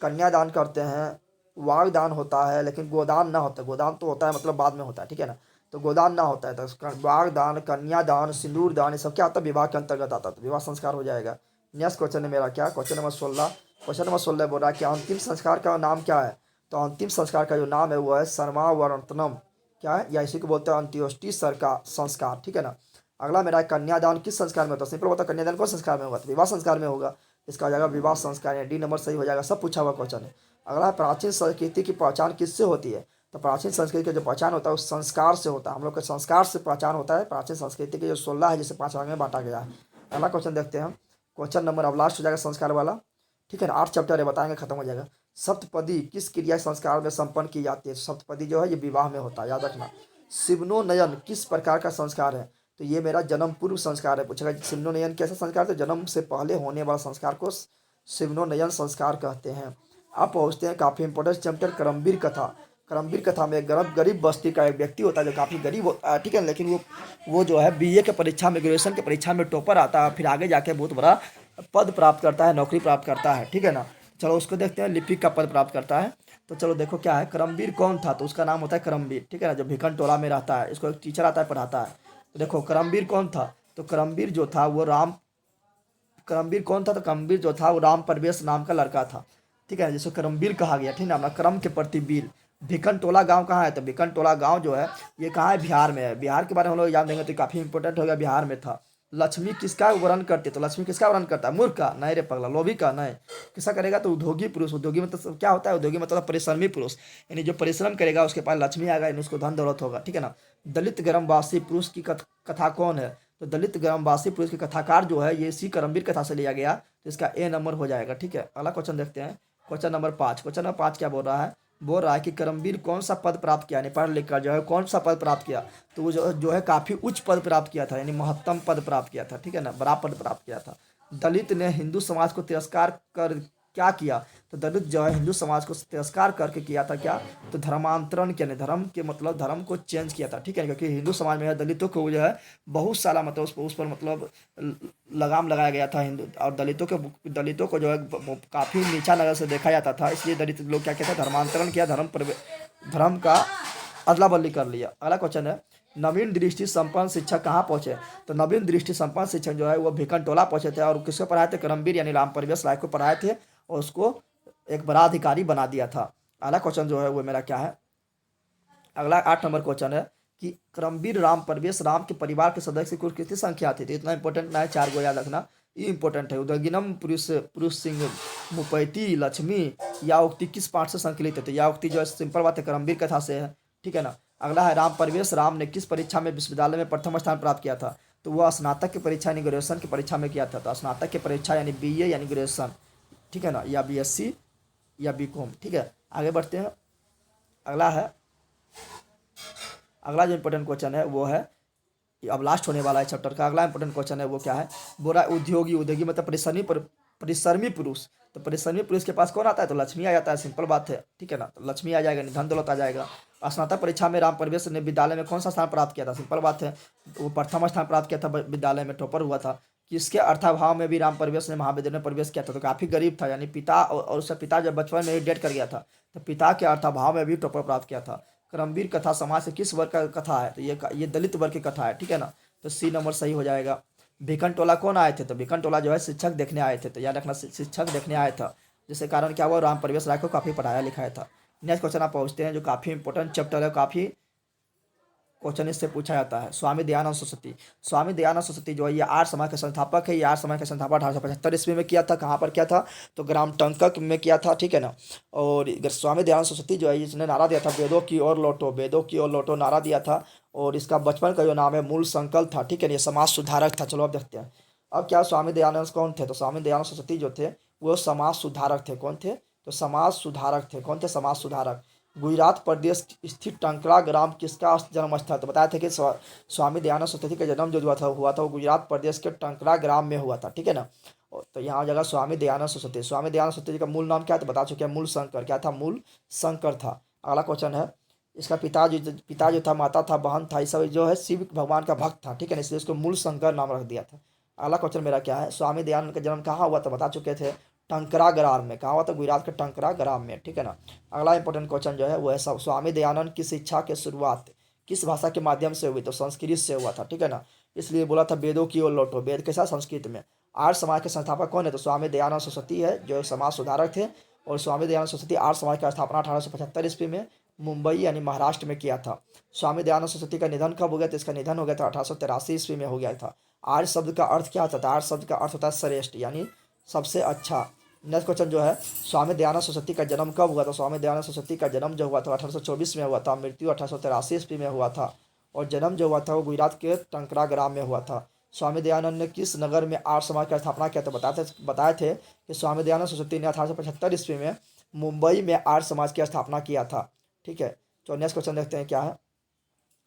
कन्यादान करते हैं, वाग दान होता है, लेकिन गोदान ना होता है। गोदान तो होता है मतलब बाद में होता है, ठीक है ना। तो गोदान ना होता है। तो वाग दान, कन्यादान, सिंदूर दान, ये सब क्या आता है, विवाह के अंतर्गत आता है। तो विवाह संस्कार हो जाएगा। नेक्स्ट क्वेश्चन है मेरा क्या, क्वेश्चन नंबर 16। क्वेश्चन नंबर 16 बोल रहा है कि अंतिम संस्कार का नाम क्या है। तो अंतिम संस्कार का जो नाम है वो है सर्मावर्तनम, क्या है, या इसी को बोलते हैं अंत्योष्टि सर का संस्कार, ठीक है ना। अगला मेरा है कन्यादान किस संस्कार में होता है। सिंपल होता है, कन्यादान कौन संस्कार में होगा, तो विवाह संस्कार में होगा। इसका हो जाएगा विवाह संस्कार, डी नंबर सही हो जाएगा। सब पूछा हुआ क्वेश्चन है। अगला प्राचीन संस्कृति की पहचान किससे होती है। तो प्राचीन संस्कृति की जो पहचान होता है उस संस्कार से होता है। हम लोग के संस्कार से पहचान होता है। प्राचीन संस्कृति के जो 16 है जिसे 5 भाग में बांटा गया है। अगला क्वेश्चन देखते हैं हम। क्वेश्चन नंबर अब लास्ट हो जाएगा संस्कार वाला, ठीक है ना। 8 चैप्टर है, बताएंगे खत्म हो जाएगा। सप्तपदी किस क्रिया संस्कार में संपन्न की जाती है। सप्तपदी जो है ये विवाह में होता है, याद रखना। सिवनोनयन किस प्रकार का संस्कार है। तो ये मेरा जन्म पूर्व संस्कार है। पूछेगा सिवनोनयन कैसा संस्कार है, तो जन्म से पहले होने वाला संस्कार को सिवनोनयन संस्कार कहते हैं। अब पहुँचते हैं काफ़ी इंपॉर्टेंट चैप्टर करमवीर कथा। करमवीर कथा में एक गरीब बस्ती का एक व्यक्ति होता है जो काफ़ी गरीब होता है, ठीक है, लेकिन वो जो है बीए के परीक्षा में, ग्रेजुएशन के परीक्षा में टॉपर आता है, फिर आगे जाके बहुत बड़ा पद प्राप्त करता है, नौकरी प्राप्त करता है, ठीक है ना। चलो उसको देखते हैं, लिपिक का पद प्राप्त करता है। तो चलो देखो क्या है, करमवीर कौन था। तो उसका नाम होता है करमवीर, ठीक है ना, जो भिखन टोला में रहता है। इसको एक टीचर आता है, पढ़ाता है। तो देखो करमवीर कौन था। तो करमवीर जो था वो करमवीर कौन था। तो करमवीर जो था वो राम परवेश नाम का लड़का था, ठीक है, जिसको करमवीर कहा गया, ठीक है ना। क्रम के प्रति वीर। भिखन टोला गांव कहाँ है। तो भिखन टोला गांव जो है ये कहाँ है, बिहार में है। बिहार के बारे में हम लोग जान देंगे तो काफ़ी इंपॉर्टेंट हो गया, बिहार में था। लक्ष्मी किसका वर्णन करती है। तो लक्ष्मी किसका वर्णन करता है, मूर्ख का, नहीं रे पगला, लोभी का नहीं। किसका करेगा, तो उद्योगी पुरुष। उद्योगी मतलब क्या होता है, उद्योगी मतलब परिश्रमी पुरुष, यानी जो परिश्रम करेगा उसके पास लक्ष्मी आएगा, यानी उसको धन दौलत होगा, ठीक है ना। दलित ग्रामवासी पुरुष की कथा कौन है। तो दलित ग्रामवासी पुरुष की कथाकार जो है ये इसी करमवीर कथा से लिया गया। तो इसका ए नंबर हो जाएगा, ठीक है। अगला क्वेश्चन देखते हैं, क्वेश्चन नंबर 5। क्वेश्चन नंबर 5 क्या बोल रहा है, बोल रहा है कि करमवीर कौन सा पद प्राप्त किया, यानी पढ़ लिख कर जो है कौन सा पद प्राप्त किया। तो वो जो है काफ़ी उच्च पद प्राप्त किया था, यानी महत्तम पद प्राप्त किया था, ठीक है ना, बड़ा पद प्राप्त किया था। दलित ने हिंदू समाज को तिरस्कार कर क्या किया। तो दलित जो है हिंदू समाज को तिरस्कार करके किया था क्या, तो धर्मांतरण किया, नहीं धर्म के मतलब धर्म को चेंज किया था, ठीक है, क्योंकि हिंदू समाज में दलितों को जो है बहुत सारा मतलब उस पर मतलब लगाम लगाया गया था हिंदू, और दलितों को जो है काफ़ी नीचा नज़र से देखा जाता था। इसलिए दलित लोग क्या कहते हैं, धर्मांतरण किया, धर्म का अदला बदली कर लिया। अगला क्वेश्चन है, नवीन दृष्टि संपन्न शिक्षक कहाँ पहुँचे। तो नवीन दृष्टि संपन्न शिक्षक जो है वो भिखन टोला पहुँचे थे, और किसको पढ़ाए थे, करमवीर यानी राम परवेश राय को पढ़ाए थे, और उसको एक बड़ा अधिकारी बना दिया था। अगला क्वेश्चन जो है वो मेरा क्या है, अगला 8 नंबर क्वेश्चन है कि करमवीर राम परवेश राम के परिवार के सदस्य की कुल कितनी संख्या थी। तो इतना इंपॉर्टेंट ना है, 4 को याद रखना, ये इंपॉर्टेंट है। उदगिनम पुरुष सिंह मुपैती लक्ष्मी या उक्ति किस पाठ से संकलित है। तो या उक्ति जो है सिंपल बात है, करमवीर कथा से है, ठीक है ना। अगला है राम परवेश राम ने किस परीक्षा में विश्वविद्यालय में प्रथम स्थान प्राप्त किया था। तो वह स्नातक की परीक्षा यानी ग्रेजुएशन की परीक्षा में किया था। तो स्नातक की परीक्षा यानी बीए यानी ग्रेजुएशन, ठीक है ना, या बीएससी या बीकॉम, ठीक है। आगे बढ़ते हैं, अगला है, अगला जो इंपॉर्टेंट क्वेश्चन है वो है, अब लास्ट होने वाला है चैप्टर का। अगला इंपॉर्टेंट क्वेश्चन है वो क्या है, बोला उद्योगी मतलब परिश्रमी पुरुष। तो परिश्रमी पुरुष के पास कौन आता है, तो लक्ष्मी आ जाता है, सिंपल बात है, ठीक है ना। तो लक्ष्मी आ जाएगा, धन दौलत आ जाएगा। स्नातक परीक्षा में राम परवेश ने विद्यालय में कौन सा स्थान प्राप्त किया था, सिंपल बात है, वो प्रथम स्थान प्राप्त किया था, विद्यालय में टॉपर हुआ था। किसके अर्थाभाव में भी राम परवेश ने महाविद्यालय में प्रवेश किया था। तो काफ़ी गरीब था, यानी पिता और उसका पिता जब बचपन में ही डेट कर गया था, तो पिता के अर्थाभाव में भी टॉपर प्राप्त किया था। करमवीर कथा समाज से किस वर्ग का कथा है। तो ये दलित वर्ग की कथा है, ठीक है ना। तो सी नंबर सही हो जाएगा। भिखन टोला कौन आए थे। तो भिखन टोला जो है शिक्षक देखने आए थे। तो याद रखना, शिक्षक देखने आया था। जिसके कारण क्या हुआ, राम प्रवेश राय को काफ़ी पढ़ाया लिखाया था। नेक्स्ट क्वेश्चन आप पहुँचते हैं जो काफ़ी इंपॉर्टेंट चैप्टर है, काफ़ी क्वेश्चन इससे पूछा जाता है। स्वामी दयानंद सरस्वती। स्वामी दयानंद सरस्वती जो है ये आर्य समाज के संस्थापक है। ये आर्य समाज का संस्थापन 1875 ईस्वी में किया था। कहाँ पर किया था, तो ग्राम टंकक में किया था, ठीक है ना। और स्वामी दयानंद सरस्वती जो है इसने नारा दिया था, वेदों की ओर लौटो, वेदों की ओर लौटो नारा दिया था। और इसका बचपन का जो नाम है मूल संकल्प था, ठीक है ना। ये समाज सुधारक था। चलो अब देखते हैं अब क्या स्वामी दयानंद कौन थे, तो स्वामी दयानंद सरस्वती जो थे वो समाज सुधारक थे। कौन थे, तो समाज सुधारक थे। कौन थे, समाज सुधारक। गुजरात प्रदेश स्थित टंकरा ग्राम किसका जन्म स्थल, तो बताया था कि स्वामी दयानंद सरस्वती का जन्म जो हुआ था वो गुजरात प्रदेश के टंकरा ग्राम में हुआ था, ठीक है ना। तो यहाँ जगह स्वामी दयानंद सरस्वती। स्वामी दयानंद सरस्वती जी का मूल नाम क्या था, बता चुके हैं, मूल शंकर। क्या था, मूल शंकर था। अगला क्वेश्चन है, इसका पिता जो था, माता था, बहन था, ये सब जो है शिव भगवान का भक्त था, ठीक है ना, इसलिए उसको मूल शंकर नाम रख दिया था। अगला क्वेश्चन मेरा क्या है, स्वामी दयानंद का जन्म कहाँ हुआ था, बता चुके थे, टंकरा ग्राम में। कहाँ हुआ था, गुजरात के टंकरा ग्राम में, ठीक है ना। अगला इंपॉर्टेंट क्वेश्चन जो है वो है, स्वामी दयानंद की शिक्षा की शुरुआत किस भाषा के माध्यम से हुई, तो संस्कृत से हुआ था, ठीक है ना। इसलिए बोला था वेदों की ओर लौटो, वेद के साथ संस्कृत में। आर्य समाज के संस्थापक कौन है, तो स्वामी दयानंद सरस्वती है जो समाज सुधारक थे। और स्वामी दयानंद सरस्वती आर्य समाज की स्थापना 1875 ईस्वी में मुंबई यानी महाराष्ट्र में किया था। स्वामी दयानंद सरस्वती का निधन कब हो गया, तो इसका निधन हो गया था 1883 ईस्वी में हो गया था। आर्य शब्द का अर्थ क्या होता था, आर्य शब्द का अर्थ होता है श्रेष्ठ यानी सबसे अच्छा। नेक्स्ट क्वेश्चन जो है, स्वामी दयानंद सरस्वती का जन्म कब हुआ था, स्वामी दयानंद सरस्वती का जन्म जो हुआ था 1824 में हुआ था। मृत्यु 1883 ईस्वी में हुआ था। और जन्म जो हुआ था वो गुजरात के टंकरा ग्राम में हुआ था। स्वामी दयानंद ने किस नगर में आर्य समाज की स्थापना किया, तो बताए थे कि स्वामी दयानंद सरस्वती ने 1875 ईस्वी में मुंबई में आर्य समाज की स्थापना किया था, ठीक है। तो नेक्स्ट क्वेश्चन देखते हैं क्या है।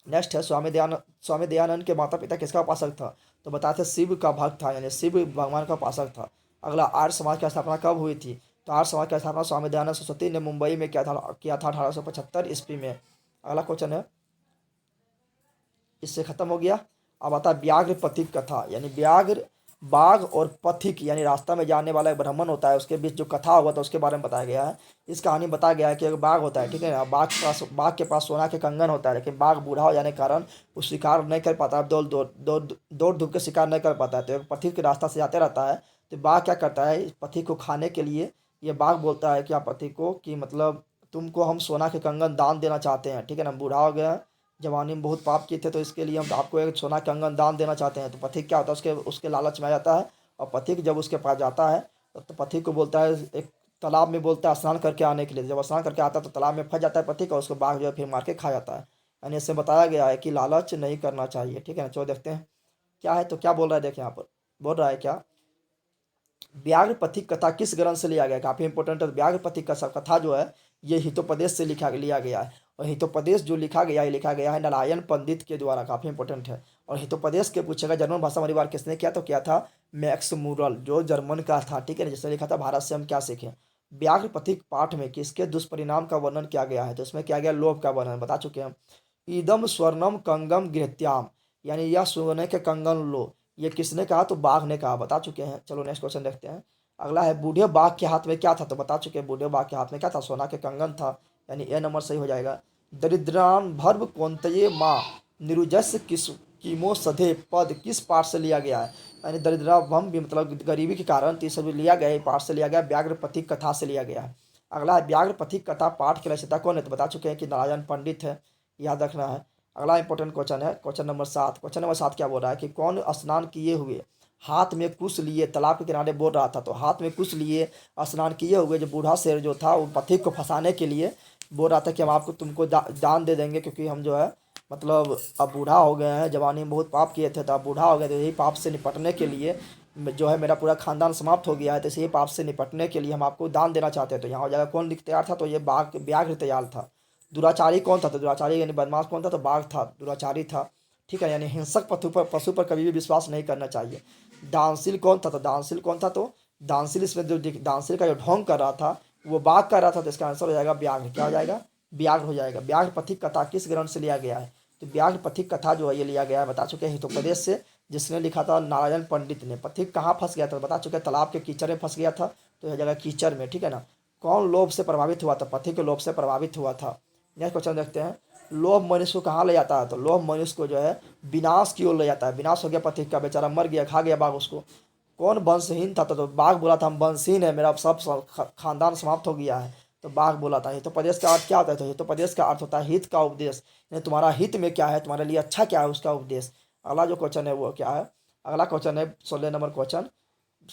नेक्स्ट है, स्वामी दयानंद के माता पिता किसका उपासक था, तो बताते थे शिव का भक्त था यानी शिव भगवान का उपासक था। अगला, आर्य समाज की स्थापना कब हुई थी, तो आर्य समाज की स्थापना स्वामी दयानंद सरस्वती ने मुंबई में किया था 1875 ईस्वी में। अगला क्वेश्चन है, इससे खत्म हो गया। अब आता है व्याघ्र पथिक कथा, यानी व्याघ्र, बाघ और पथिक यानी रास्ता में जाने वाला एक ब्राह्मण होता है, उसके बीच जो कथा हुआ था उसके बारे में बताया गया है। इस कहानी में बताया गया है कि एक बाघ होता है, ठीक है ना। बाघ के पास सोना के कंगन होता है, लेकिन बाघ बूढ़ा हो जाने के कारण वो शिकार नहीं कर पाता, दौड़ धूप के शिकार नहीं कर पाता है। तो एक पथिक के रास्ता से जाते रहता है। तो बाघ क्या करता है, इस पथिक को खाने के लिए ये बाघ बोलता है क्या पथिक को कि मतलब तुमको हम सोना के कंगन दान देना चाहते हैं, ठीक है ना। बूढ़ा हो गया है, जवानी में बहुत पाप किए थे, तो इसके लिए हम आपको एक सोना के कंगन दान देना चाहते हैं। तो पथिक क्या होता है, उसके उसके लालच में आ जाता है। और पथिक जब उसके पास जाता है तो पथिक को बोलता है, एक तालाब में बोलता है स्नान करके आने के लिए। जब स्नान करके आता है तो तालाब में फंस जाता है पथिक, और उसको बाघ जो है फिर मार के खा जाता है। यानी इससे बताया गया है कि लालच नहीं करना चाहिए, ठीक है ना। चलो देखते हैं क्या है, तो क्या बोल रहा है, देखिए यहाँ पर बोल रहा है क्या, व्याघ्र पथिक कथा किस ग्रंथ से लिया गया है, काफी इंपॉर्टेंट है। व्याघ्र पथिक कथा जो है ये हितोपदेश से लिया गया है। और हितोपदेश जो लिखा गया है नारायण पंडित के द्वारा, काफी इंपॉर्टेंट है। और हितोपदेश के पूछेगा जर्मन भाषा परिवार किसने किया, तो किया था मैक्स मूरल जो जर्मन का था, ठीक है, जिसने लिखा था भारत से हम क्या सीखें। व्याघ्र पथिक पाठ में किसके दुष्परिणाम का वर्णन किया गया है, तो इसमें किया गया लोभ का वर्णन, बता चुके हैं हम। ईदम स्वर्णम कंगम गृहत्याम, यानी यह सोने के कंगन लो, ये किसने कहा, तो बाघ ने कहा, बता चुके हैं। चलो नेक्स्ट क्वेश्चन देखते हैं। अगला है, बूढ़े बाघ के हाथ में क्या था, तो बता चुके हैं बूढ़े बाघ के हाथ में क्या था, सोना के कंगन था, यानी ए नंबर सही हो जाएगा। दरिद्रान भर्व कौंतये माँ निरुजस किस कीमो सधे पद किस पाठ से लिया गया है, यानी दरिद्राभम भी मतलब गरीबी के कारण तो ये सब लिया गया है, पाठ से लिया गया, व्याघ्र पथिक कथा से लिया गया है। अगला है, व्याघ्र पथिक कथा पाठ के रचयिता कौन है, तो बता चुके हैं कि नारायण पंडित है, याद रखना है। अगला इंपॉर्टेंट क्वेश्चन है, क्वेश्चन नंबर 7। क्वेश्चन नंबर 7 क्या बोल रहा है कि कौन स्नान किए हुए हाथ में कुश लिए तालाब के किनारे बोल रहा था, तो हाथ में कुश लिए स्नान किए हुए जो बूढ़ा शेर जो था वो पथिक को फंसाने के लिए बोल रहा था कि हम आपको तुमको दान दे देंगे, क्योंकि हम जो है मतलब अब बूढ़ा हो गए हैं, जवानी में बहुत पाप किए थे, तो अब बूढ़ा हो गए, तो यही पाप से निपटने के लिए जो है मेरा पूरा खानदान समाप्त हो गया है, तो इसी पाप से निपटने के लिए हम आपको दान देना चाहते हैं। तो यहाँ हो जाएगा कौन तैयार था, तो ये बाघ व्याघ्र तैयार था। दुराचारी कौन था, तो दुराचारी यानी बदमाश कौन था, तो बाघ था, दुराचारी था, ठीक है। यानी हिंसक पशु पर कभी भी विश्वास नहीं करना चाहिए। दानशील कौन था, तो दानशील कौन था, तो दानशील इसमें जो दानशील का जो ढोंग कर रहा था वो बाघ कर रहा था, तो इसका आंसर हो जाएगा व्याघ्र। क्या हो जाएगा, व्याघ्र हो जाएगा। व्याघ्र पथिक कथा किस ग्रंथ से लिया गया है, तो व्याघ्र पथिक कथा जो है ये लिया गया है, बता चुके हैं हितोपदेश से, जिसने लिखा था नारायण पंडित ने। पथिक कहाँ फंस गया था, बता चुके हैं तालाब के कीचड़ में फंस गया था, तो यह जगह कीचड़ में, ठीक है ना। कौन लोभ से प्रभावित हुआ था, पथिक के लोभ से प्रभावित हुआ था। नेक्स्ट क्वेश्चन देखते हैं, लोभ मनुष्य को कहाँ ले जाता है, तो लोभ मनुष्य को जो है विनाश की ओर ले जाता है। विनाश हो गया पथिक का, बेचारा मर गया, खा गया बाघ उसको। कौन वंशहीन था? तो बाघ बोला था हम वंशहीन है, मेरा सब खानदान समाप्त हो गया है। तो बाघ बोला था हितोपदेश का अर्थ क्या होता है? तो हितोपदेश का अर्थ होता है हित का उपदेश, यानी तुम्हारा हित में क्या है, तुम्हारे लिए अच्छा क्या है, उसका उपदेश। अगला जो क्वेश्चन है वो क्या है? अगला क्वेश्चन है 16 नंबर क्वेश्चन।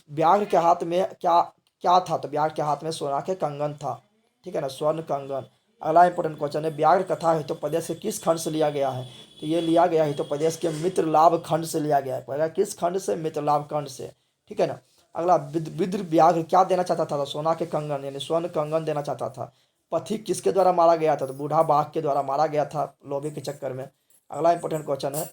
व्याघ्र के हाथ में क्या क्या था? तो व्याघ्र के हाथ में सोना के कंगन था, ठीक है ना, स्वर्ण कंगन। अगला इंपॉर्टेंट क्वेश्चन है व्याघ्र कथा हितोपदेश के किस खंड से लिया गया है? तो ये लिया गया हितोपदेश के मित्र लाभ खंड से लिया गया है। पहला किस खंड से? मित्र लाभ खंड से, ठीक है ना। अगला विद्र व्याघ्र क्या देना चाहता था? तो सोना के कंगन यानी स्वर्ण कंगन देना चाहता था। पथिक किसके द्वारा मारा गया था? तो बूढ़ा बाघ के द्वारा मारा गया था लोभी के चक्कर में। अगला इंपॉर्टेंट क्वेश्चन है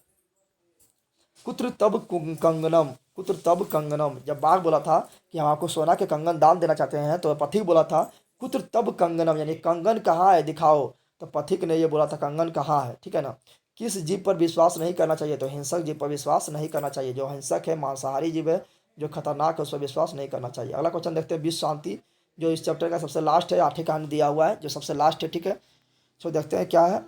कुत्र तब कंगनम, कुत्र तब कंगनम। जब बाघ बोला था कि हम आपको सोना के कंगन दान देना चाहते हैं, तो पथिक बोला था कुत्र तब कंगनम, यानी कंगन कहाँ है दिखाओ। तो पथिक ने ये बोला था कंगन कहाँ है, ठीक है ना। किस जीव पर विश्वास नहीं करना चाहिए? तो हिंसक जीव पर विश्वास नहीं करना चाहिए। जो हिंसक है, मांसाहारी जीव है, जो खतरनाक है, उस पर विश्वास नहीं करना चाहिए। अगला क्वेश्चन देखते हैं विश्व शांति, जो इस चैप्टर का सबसे लास्ट है, 8वीं कहानी दिया हुआ है, जो सबसे लास्ट है, ठीक है। सो देखते हैं क्या है।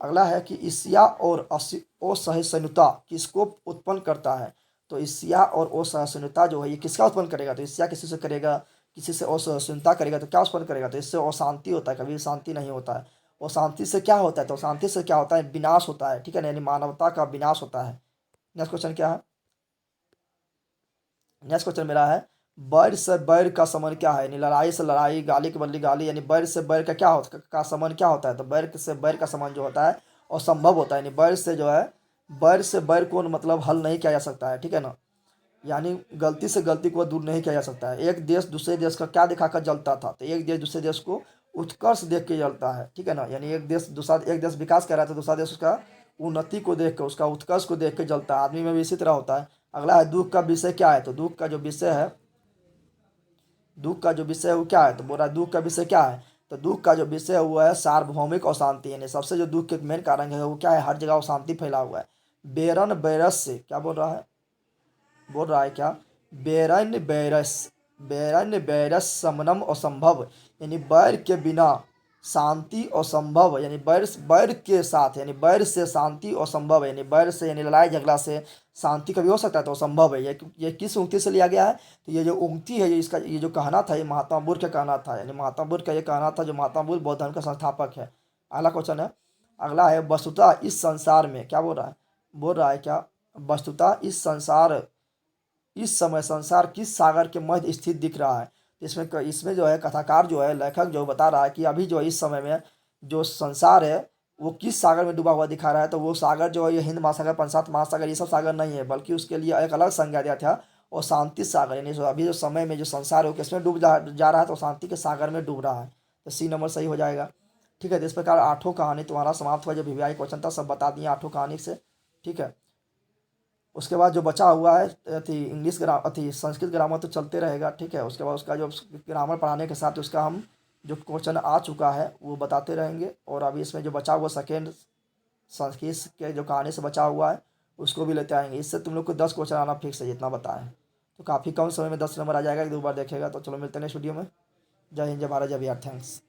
अगला है कि ईर्ष्या और असहिष्णुता किसको उत्पन्न करता है? तो ईर्ष्या और असहिष्णुता जो है ये किसका उत्पन्न करेगा? तो ईर्ष्या किसी से करेगा, किसी से असहिष्णुता करेगा तो क्या उत्पन्न करेगा? तो इससे अशांति होता है, कभी शांति नहीं होता है। और शांति से क्या होता है? तो शांति से क्या होता है? विनाश होता है, ठीक है ना, यानी मानवता का विनाश होता है। नेक्स्ट क्वेश्चन क्या है? नेक्स्ट क्वेश्चन मेरा है बैर से बैर का समन क्या है? यानी लड़ाई से लड़ाई, गाली के बदले गाली, यानी बैर से बैर का क्या होता का समन क्या होता है? तो बैर से बैर का समन जो होता है असंभव होता है, यानी बैर से जो है, बैर से बैर को मतलब हल नहीं किया जा सकता है, ठीक है ना। यानी गलती से गलती को दूर नहीं किया जा सकता है। एक देश दूसरे देश का क्या दिखाकर जलता था? तो एक देश दूसरे देश को उत्कर्ष देख के जलता है, ठीक है ना। यानी एक देश विकास कर रहा है तो दूसरा देश उसका उन्नति को देख के, उसका उत्कर्ष को देख के जलता है। आदमी में भी इसी तरह होता है। अगला है दुख का विषय क्या है? तो दुख का जो विषय है, दुख का जो विषय है वो क्या है? तो बोल रहा है दुख का विषय क्या है? तो दुख का जो विषय है वो है सार्वभौमिक अशांति, यानी सबसे जो दुख के मेन कारण है वो क्या है? हर जगह अशांति फैला हुआ है। बेरन बैरस से क्या बोल रहा है? बोल रहा है क्या? बेरन बैरस, बेरन बैरस समनम असंभव, यानी बैर के बिना शांति असंभव, यानी बैर बैर के साथ, यानी बैर से शांति असंभव है। यानी बैर से यानी लड़ाई झगड़ा से शांति कभी हो सकता है? तो असंभव है। ये किस उक्ति से लिया गया है? तो ये जो उक्ति है, ये इसका ये जो कहना था, ये महात्मा बुद्ध का कहना था, यानी महात्मा बुद्ध का ये कहना था, जो महात्मा बुद्ध बौद्ध धर्म का संस्थापक है। अगला क्वेश्चन है, अगला है वस्तुतः इस संसार में क्या बोल रहा है? बोल रहा है क्या? वस्तुतः इस समय संसार किस सागर के मध्य स्थित दिख रहा है? इसमें जो है कथाकार जो है, लेखक जो बता रहा है कि अभी जो है इस समय में जो संसार है वो किस सागर में डूबा हुआ दिखा रहा है। तो वो सागर जो है ये हिंद महासागर, पंचात महासागर, ये सब सागर नहीं है, बल्कि उसके लिए एक अलग संज्ञा दिया था, और शांति सागर, यानी जो अभी जो समय में जो संसार है वो किसमें डूब जा रहा है? तो शांति के सागर में डूब रहा है। तो सी नंबर सही हो जाएगा, ठीक है। तो इस प्रकार 8ठों कहानी तुम्हारा समाप्त हुआ। जो वीवीआई क्वेश्चन था सब बता दिए 8ठों कहानी से, ठीक है। उसके बाद जो बचा हुआ है अथी इंग्लिश ग्राम अथी संस्कृत ग्रामर तो चलते रहेगा, ठीक है। उसके बाद उसका जो ग्रामर पढ़ाने के साथ उसका हम जो क्वेश्चन आ चुका है वो बताते रहेंगे। और अभी इसमें जो बचा हुआ सेकेंड संस्कृत के जो कहानी से बचा हुआ है उसको भी लेते आएंगे। इससे तुम लोग को 10 क्वेश्चन आना फिक्स है, जितना बताएं। तो काफ़ी कम समय में 10 नंबर आ जाएगा, एक दो बार देखेगा। तो चलो मिलते हैं नेक्स्ट वीडियो में। जय हिंद, जय भारत, जय बिहार, थैंक्स।